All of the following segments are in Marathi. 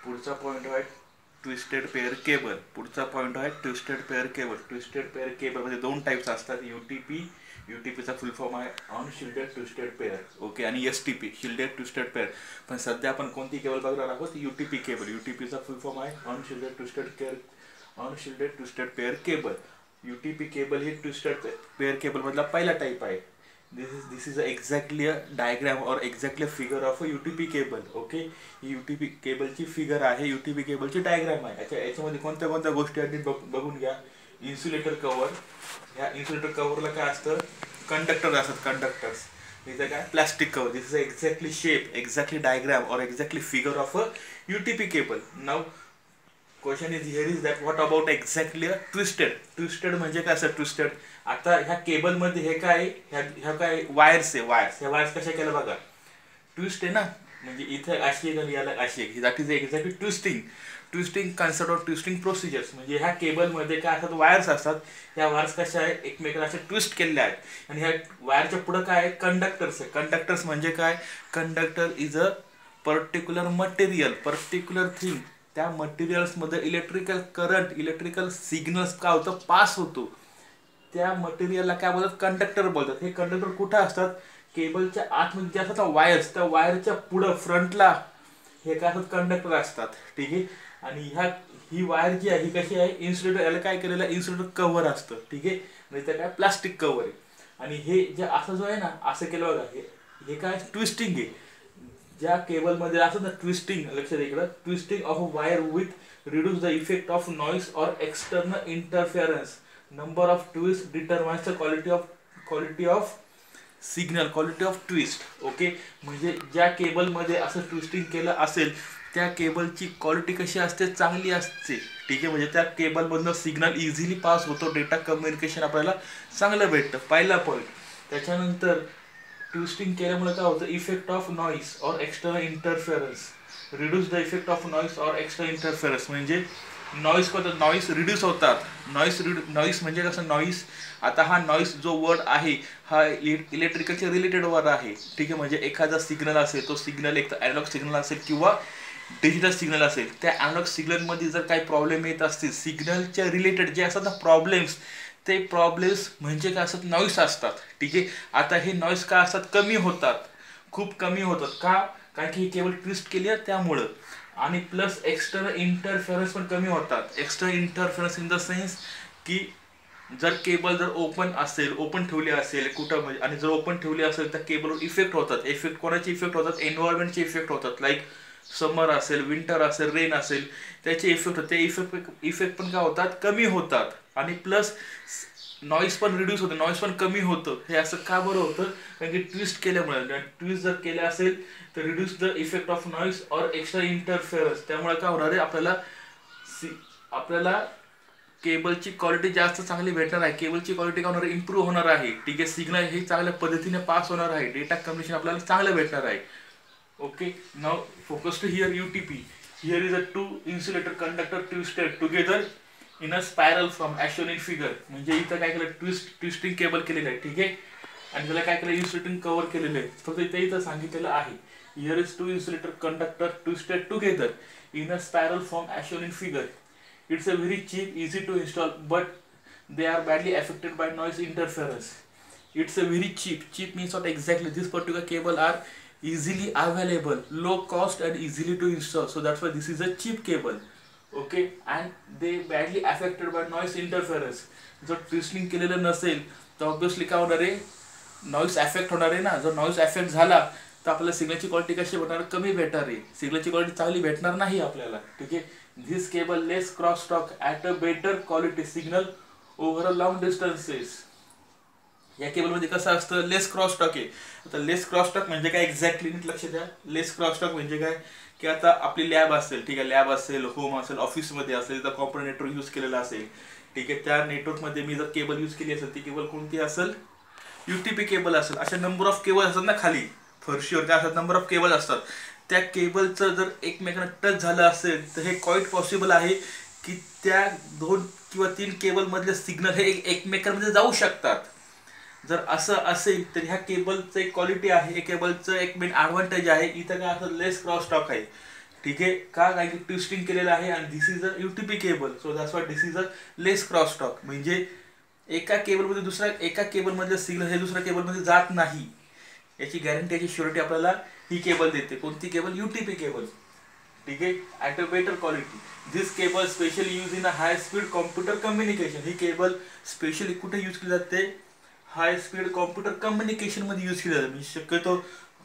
पुढचा पॉईंट आहे ट्विस्टेड पेअर केबल. पुढचा पॉईंट आहे twisted pair cable. Twisted pair cable मध्ये दोन टाईप्स असतात, यूटीपी. यूटीपीचा फुल फॉर्म आहे अनशिल्डेड ट्विस्टेड पेअर, ओके, आणि एसटीपी शिल्डेड ट्विस्टेड पेअर. पण सध्या आपण कोणती केबल बघणार आहोत? UTP cable. यूटीपीचा फुल फॉर्म आहे unshielded twisted pair cable. UTP cable ही ट्विस्टेड पेअर केबल मधला पहिला टाईप आहे. This is exactly a diagram or exactly a figure of a UTP cable. Okay, ही यूटीपी केबलची फिगर आहे, यूटीपी केबलची डायग्राम आहे. याच्यामध्ये कोणत्या कोणत्या गोष्टी आहेत बघून घ्या. Insulator cover. ह्या इन्सुलेटर कव्हरला काय असतं? कंडक्टर असतात, कंडक्टर्स. इथं काय? Plastic cover. This is exactly shape, exactly diagram or exactly figure of a UTP cable. Now question is here is that what about exactly a twisted. Twisted म्हणजे काय असं ट्विस्टेड? आता ह्या केबलमध्ये हे काय? ह्या काय वायर्स आहे, वायर्स. ह्या वायर्स कशा केल्या बघा, ट्विस्ट आहे ना, म्हणजे इथे अशी एक आणि याला अशी एक. That is exactly twisting. Twisting concept of twisting procedures. म्हणजे ह्या केबलमध्ये काय असतात? वायर्स असतात. ह्या वायर्स कशा आहेत? एकमेकाला असे ट्विस्ट केलेल्या आहेत. आणि ह्या वायरच्या पुढे काय आहे? कंडक्टर्स आहे. कंडक्टर्स म्हणजे काय? Conductor is a particular material, particular thing. त्या मटेरियल्समध्ये इलेक्ट्रिकल करंट, इलेक्ट्रिकल सिग्नल्स काय होतं? पास होतो. त्या मटेरियलला काय बोलतात? कंडक्टर बोलतात. हे कंडक्टर कुठे असतात? केबलच्या आतमध्ये जे असतात वायर्स, त्या वायरच्या पुढं फ्रंटला हे काय असतात? कंडक्टर असतात. ठीक आहे. आणि ही वायर जी आहे ही कशी आहे? इन्सुलेटर. याला काय केलेलं आहे? इन्सुलेटर कव्हर असतं. ठीक आहे. म्हणजे त्या काय प्लास्टिक कव्हर आहे. आणि हे जे असं जो आहे ना, असं केलं बघा, हे काय? ट्विस्टिंग आहे. ज्या केबलमध्ये असं ना ट्विस्टिंग, लक्षात इकडं, twisting of a wire with reduce the effect of noise or external interference. Number of twist determines the quality of signal, quality of twist. Okay, म्हणजे ज्या केबलमध्ये असं ट्विस्टिंग केलं असेल त्या केबलची क्वालिटी कशी असते? चांगली असते. ठीक आहे. म्हणजे त्या केबलमधनं सिग्नल इझिली पास होतो, डेटा कम्युनिकेशन आपल्याला चांगलं भेटतं. पहिला पॉईंट. त्याच्यानंतर ट्विस्टिंग केल्यामुळे काय होतं? Effect of noise or external interference. Reduce the effect of noise or external interference म्हणजे नॉइस होतं, नॉइस रिड्यूस होतात. नॉइस म्हणजे कसं? नॉइस, आता हा नॉइस जो वर्ड आहे हा इलेक्ट्रिकलच्या रिलेटेड वर्ड आहे. ठीक आहे. म्हणजे एखादा सिग्नल असेल, तो सिग्नल एक तर ॲनालॉग सिग्नल असेल किंवा डिजिटल सिग्नल असेल. त्या ॲनालॉग सिग्नलमध्ये जर काही प्रॉब्लेम येत असतील, सिग्नलच्या रिलेटेड जे असतात ना प्रॉब्लेम्स, ते प्रॉब्लेम्स म्हणजे काय असतात? नॉइस असतात. ठीक आहे. आता हे नॉइस काय असतात? कमी होतात, खूप कमी होतात. का? कारण की ही केबल ट्विस्ट केली आहे त्यामुळं. आणि प्लस एक्सटर्नल इंटरफेरन्स पण कमी होतात. External interference in the sense की जर केबल जर ओपन असेल, ओपन ठेवली असेल कुठं म्हणजे, आणि जर ओपन ठेवली असेल तर केबलवर इफेक्ट होतात. इफेक्ट कोणाचे इफेक्ट होतात? एन्व्हायरमेंटचे इफेक्ट होतात. लाईक समर असेल, विंटर असेल, रेन असेल, त्याचे इफेक्ट होते. इफेक्ट पण काय होतात? कमी होतात. आणि प्लस नॉइस पण रिड्यूस होतं, नॉइस पण कमी होतं. हे असं का बरं होतं? कारण की ट्विस्ट केल्यामुळे. ट्विस्ट जर केले असेल तर reduce the effect of noise और एक्स्ट्रा इंटरफेरन्स. त्यामुळे काय होणार आहे? आपल्याला केबलची क्वालिटी जास्त चांगली भेटणार आहे. केबलची क्वालिटी काय होणार आहे? इम्प्रूव्ह होणार आहे. ठीक आहे. सिग्नल हे चांगल्या पद्धतीने पास होणार आहे. डेटा कम्युनिकेशन आपल्याला चांगलं भेटणार आहे. Okay, now focus to here UTP. Here is a two insulator conductor twisted together in a spiral form as shown in figure. म्हणजे इथं काय केलं? ट्विस्टिंग केबल केलेलं आहे. ठीक आहे. आणि त्याला काय केलं? इन्सुलेटिंग कव्हर केलेलं आहे. फक्त इथं सांगितलेलं आहे here is two insulator conductor twisted together in a spiral form as shown in figure. It's a very cheap, easy to install, but they are badly affected by noise interference. It's a very cheap. Cheap means what exactly? This particular cable are easily available, low cost and easily to install. So that's why this is a cheap cable. Okay, and they badly affected by noise interference. जर ट्विस्टिंग केलेलं नसेल तर ऑब्विसली काय होणार आहे? नॉइस अफेक्ट होणार आहे ना. जर नॉइस अफेक्ट झाला तर आपल्याला सिग्नलची क्वालिटी कशी भेटणार? कमी भेटणार आहे. सिग्नलची क्वालिटी चांगली भेटणार नाही आपल्याला. ठीक आहे. This cable less crosstalk at a better quality signal over a long distances. या केबलमध्ये कसं असतं? लेस क्रॉसटॉक आहे. आता लेस क्रॉसटॉक म्हणजे काय एक्झॅक्टली लक्षात द्या. लेस क्रॉसटॉक म्हणजे काय? की आता आपली लॅब असेल, ठीक आहे, लॅब असेल, होम असेल, ऑफिसमध्ये असेल, तर कॉम्प्युटर नेटवर्क यूज केलेला असेल. ठीक आहे. त्या नेटवर्कमध्ये मी जर केबल यूज केली असेल, ती केबल कोणती असेल? यूटीपी केबल असेल. अशा नंबर ऑफ केबल असतात ना खाली फरशीवर, त्या असतात नंबर ऑफ केबल असतात. त्या केबलचं जर एकमेकांना टच झालं असेल तर हे क्वाईट पॉसिबल आहे की त्या 2 किंवा 3 केबलमधले सिग्नल हे एकमेकांमध्ये जाऊ शकतात. जर असं असेल तर ह्या केबलचं एक क्वालिटी आहे, या केबलचं एक मेन ॲडव्हान्टेज आहे. इथं काय असं लेस क्रॉसटॉक आहे. ठीक आहे का, काय की ट्विस्टिंग केलेलं आहे आणि this is a UTP cable, so that's why this is a less cross talk. म्हणजे एका केबलमध्ये दुसऱ्या, एका केबलमधलं सिग्नल हे दुसऱ्या केबलमध्ये जात नाही, याची गॅरंटी, याची श्युरिटी आपल्याला ही केबल देते. कोणती केबल? UTP cable. ठीक आहे, at a better quality. This cable specially use in a high speed computer communication. He cable specially कुठे यूज केली जाते? हाय स्पीड कॉम्प्युटर कम्युनिकेशनमध्ये यूज केली जाते. म्हणजे शक्यतो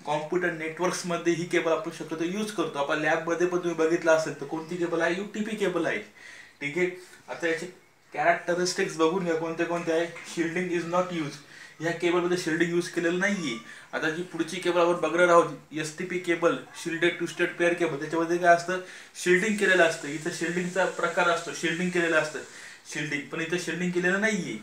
कॉम्प्युटर नेटवर्क्समध्ये ही केबल आपण शक्यतो यूज करतो. आपण लॅबमध्ये पण तुम्ही बघितलं असेल तर कोणती केबल आहे? UTP केबल आहे. ठीक आहे, आता याचे कॅरेक्टरिस्टिक्स बघून घ्या कोणते कोणते आहे. Shielding is not use. ह्या केबलमध्ये शिल्डिंग यूज केलेलं नाहीये. आता जी पुढची केबल आपण बघणार आहोत, STP cable, shielded twisted pair cable, त्याच्यामध्ये काय असतं? शिल्डिंग केलेलं असतं. इथं शिल्डिंगचा प्रकार असतो, शिल्डिंग केलेलं असतं शिल्डिंग, पण इथं शिल्डिंग केलेलं नाहीये.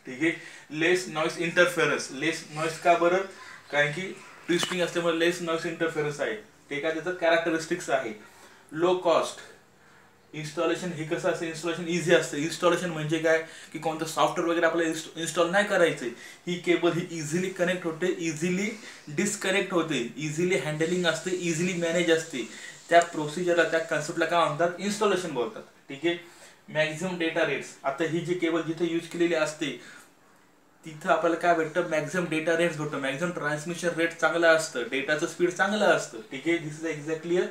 ठीक आहे, लेस नॉइस इंटरफेरन्स. लेस नॉइस का बरं? कारण की ट्विस्टिंग असल्यामुळे लेस नॉइस इंटरफेरन्स आहे. ते काय त्याचं कॅरेक्टरिस्टिक्स आहे. Low cost. इन्स्टॉलेशन हे कसं असतं? इन्स्टॉलेशन इझी असतं. इन्स्टॉलेशन म्हणजे काय की कोणतं सॉफ्टवेअर वगैरे आपल्याला इन्स्टॉल नाही करायचं. ही केबल ही इझिली कनेक्ट होते, इझिली डिस्कनेक्ट होते, इझिली हँडलिंग असते, इझिली मॅनेज असते. त्या प्रोसिजरला, त्या कन्सेप्टला काय म्हणतात? इन्स्टॉलेशन बोलतात. ठीक आहे, मॅक्झिमम डेटा रेट्स. आता ही जी केबल जिथे यूज केलेली असते तिथं आपल्याला काय भेटतं? मॅक्झिमम डेटा रेट्स भेटतं. मॅक्झिमम ट्रान्समिशन रेट चांगलं असतं, डेटाचं स्पीड चांगलं असतं. ठीक आहे, this is exactly a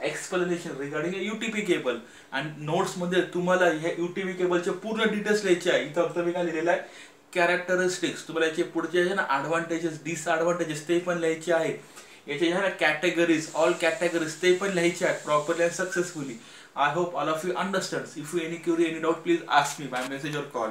explanation regarding UTP cable. आणि नोट्समध्ये तुम्हाला ह्या UTP केबलचे पूर्ण डिटेल्स लिहायचे आहे. इथं फक्त मी काय लिहिलेलं आहे? कॅरेक्टरिस्टिक्स. तुम्हाला याचे पुढचे आहे ना ॲडव्हान्टेजेस, डिसॲडव्हान्टेजेस ते पण लिहायचे आहे. याचे जे आहे ना कॅटेगरीज, ऑल कॅटेगरीज ते पण लिहायचे आहेत properly and successfully. I hope all of you understand. If you any query, any doubt, please ask me by message or call.